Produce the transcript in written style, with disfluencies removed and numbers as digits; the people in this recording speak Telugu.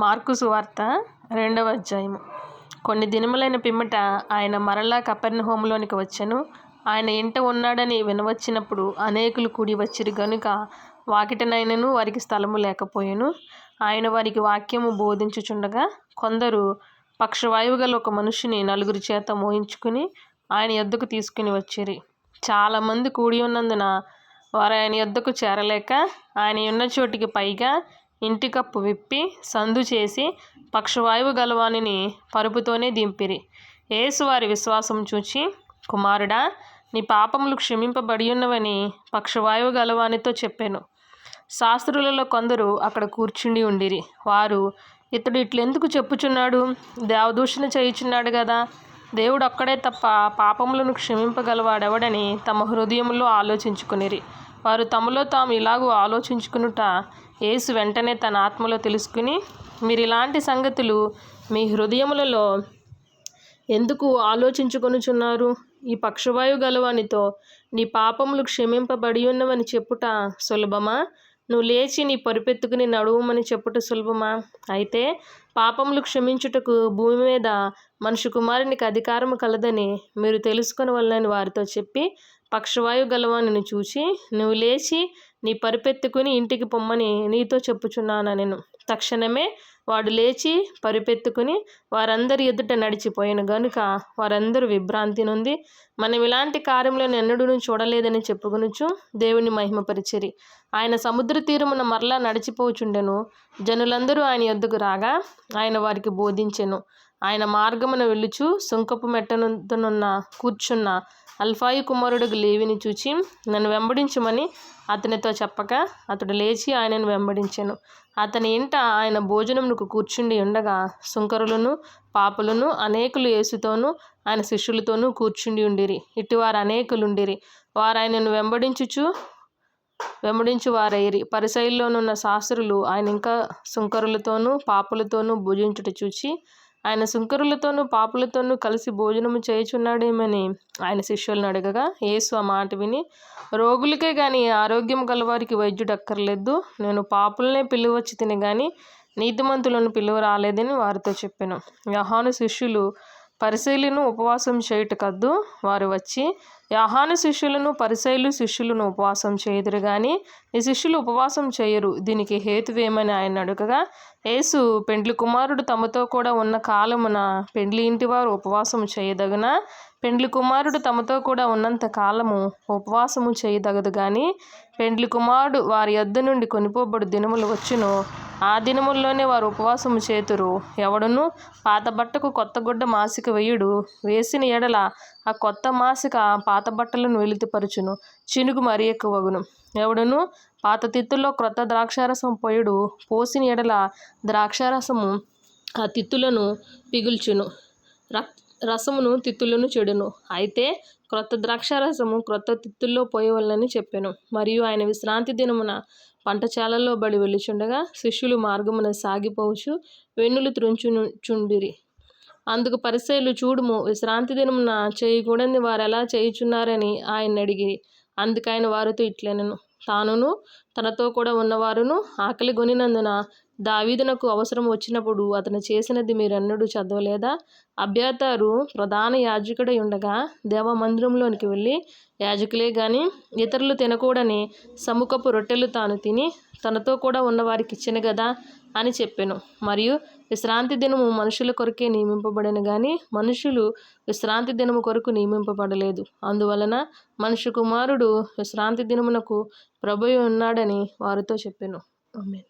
మార్కు సువార్త 2వ అధ్యాయము. కొన్ని దినములైన పిమ్మట ఆయన మరలా కపెర్నహూములోనికి వచ్చెను. ఆయన ఇంట ఉన్నాడని వినవచ్చినప్పుడు అనేకులు కూడి వచ్చిరి గనుక వాకిటనైనను వారికి స్థలము లేకపోయెను. ఆయన వారికి వాక్యము బోధించుచుండగా కొందరు పక్షవాయువు గల ఒక మనుషుని 4 చేత మోయించుకుని ఆయన యొద్దకు తీసుకుని వచ్చిరి. చాలామంది కూడి ఉన్నందున వారు ఆయన యొద్దకు చేరలేక ఆయన ఉన్న చోటికి పైగా ఇంటి కప్పు విప్పి సందు చేసి పక్షవాయువు గలవానిని పరుపుతోనే దింపిరి. యేసు వారి విశ్వాసం చూచి, కుమారుడా, నీ పాపములు క్షమింపబడి ఉన్నవని పక్షవాయువు గలవానితో చెప్పెను. శాస్త్రులలో కొందరు అక్కడ కూర్చుండి ఉండిరి. వారు, ఇతడు ఇట్లెందుకు చెప్పుచున్నాడు? దేవదూషణ చేయుచున్నాడు గదా. దేవుడు ఒక్కడే తప్ప పాపములను క్షమింపగలవాడెవడని తమ హృదయములో ఆలోచించుకునిరి. వారు తమలో తాము ఇలాగూ ఆలోచించుకునుట యేసు వెంటనే తన ఆత్మలో తెలుసుకుని, మీరిలాంటి సంగతులు మీ హృదయములలో ఎందుకు ఆలోచించుకొనుచున్నారు? ఈ పక్షవాయువు గలవానితో నీ పాపములు క్షమింపబడి ఉన్నవని చెప్పుట సులభమా? నువ్వు లేచి నీ పరుపెత్తుకుని నడువుమని చెప్పుట సులభమా? అయితే పాపములు క్షమించుటకు భూమి మీద మనుష్య కుమారునికి అధికారము కలదని మీరు తెలుసుకొనవలెనని వారితో చెప్పి, పక్షవాయువు గలవానిని చూచి, నువ్వు లేచి నీ పరుపెత్తుకుని ఇంటికి పొమ్మని నీతో చెప్పుచున్నానెను. తక్షణమే వాడు లేచి పరుపెత్తుకుని వారందరి ఎదుట నడిచిపోయాను గనుక వారందరూ విభ్రాంతి నొంది, మనం ఇలాంటి కార్యములను ఎన్నడూ చూడలేదని చెప్పుకొనుచు దేవుని మహిమపరిచిరి. ఆయన సముద్ర తీరమున మరలా నడిచిపోచుండెను. జనులందరూ ఆయన యొద్దకు రాగా ఆయన వారికి బోధించెను. ఆయన మార్గమున వెళ్ళుచు సుంకపు మెట్టనున్న కూర్చున్న అల్ఫాయి కుమారుడు లేవిని చూచి, నన్ను వెంబడించుమని అతనితో చెప్పగా అతడు లేచి ఆయనను వెంబడించెను. అతని ఇంట ఆయన భోజనమునకు కూర్చుండి ఉండగా సుంకరులను పాపులను అనేకులు యేసుతోనూ ఆయన శిష్యులతోనూ కూర్చుండి ఉండిరి. ఇటువారు అనేకులుండిరి. వారు ఆయనను వెంబడించు వారైరి. పరిసయ్యుల్లోనున్న శాస్త్రులు ఆయన ఇంకా సుంకరులతోనూ పాపులతోనూ భుజించుట చూచి, ఆయన సుంకరులతోనూ పాపులతోనూ కలిసి భోజనము చేయుచున్నాడేమని ఆయన శిష్యులను అడగగా, యేసు ఆ మాట విని, రోగులకే గాని ఆరోగ్యం గలవారికి వైద్యుడు అక్కర్లేదు. నేను పాపులనే పిలువచ్చి తిని గాని నీతిమంతులను పిలువ రాలేదని వారితో చెప్పెను. యోహాను శిష్యులు పరిసయ్యులను ఉపవాసం చేయుటకద్దు. వారు వచ్చి, యోహాను శిష్యులను పరిసయ్యులు శిష్యులను ఉపవాసం చేయుదురు గాని ఈ శిష్యులు ఉపవాసం చేయరు. దీనికి హేతువేమని ఆయన అడగగా, యేసు, పెండ్లి కుమారుడు తమతో కూడా ఉన్న కాలమున పెండ్లి ఇంటివారు ఉపవాసము చేయదగునా? పెండ్లి కుమారుడు తమతో కూడా ఉన్నంత కాలము ఉపవాసము చేయదగదు గాని పెండ్లి కుమారుడు వారి యొద్ద నుండి కొనిపోబడు దినములు వచ్చును. ఆ దినముల్లోనే వారు ఉపవాసము చేతురు. ఎవడును పాత బట్టకు కొత్త గుడ్డ మాసిక వేయుడు. వేసిన ఎడల ఆ కొత్త మాసిక పాత బట్టలను వెలితిపరచును, చినుగు మరి ఎక్కువగును. ఎవడును పాత తిత్తుల్లో క్రొత్త ద్రాక్షారసం పోయుడు. పోసిన ఎడల ద్రాక్షారసము ఆ తిత్తులను పిగుల్చును, రసమును తిత్తులను చెడును. అయితే క్రొత్త ద్రాక్షారసము క్రొత్త తిత్తుల్లో పోయవలెనని చెప్పెను. మరియు ఆయన విశ్రాంతి దినమున పంటచేలల్లో బడి వెళ్ళుచుండగా శిష్యులు మార్గమున సాగిపోవచ్చు వెన్నులు త్రుంచుచుండిరి. అందుకు పరిసయ్యులు, చూడుము, విశ్రాంతి దినమున చేయకూడని వారెలా చేయుచున్నారని ఆయన అడిగిరి. అందుకైన వారితో ఇట్లనెను, తానును తనతో కూడా ఉన్నవారును ఆకలి గొనినందున దావీదునకు అవసరం వచ్చినప్పుడు అతను చేసినది మీరెన్నడూ చదవలేదా? అబ్యాతారు ప్రధాన యాజకుడై ఉండగా దేవమందిరంలోనికి వెళ్ళి యాజకులే గాని ఇతరులు తినకూడని సముఖపు రొట్టెలు తాను తిని తనతో కూడా ఉన్నవారికి ఇచ్చెను గదా అని చెప్పెను. మరియు విశ్రాంతి దినము మనుషుల కొరకే నియమింపబడెను గాని మనుషులు విశ్రాంతి దినము కొరకు నియమింపబడలేదు. అందువలన మనుష్య కుమారుడు విశ్రాంతి దినమునకు ప్రభువు ఉన్నాడని వారితో చెప్పెను. ఆమేన్.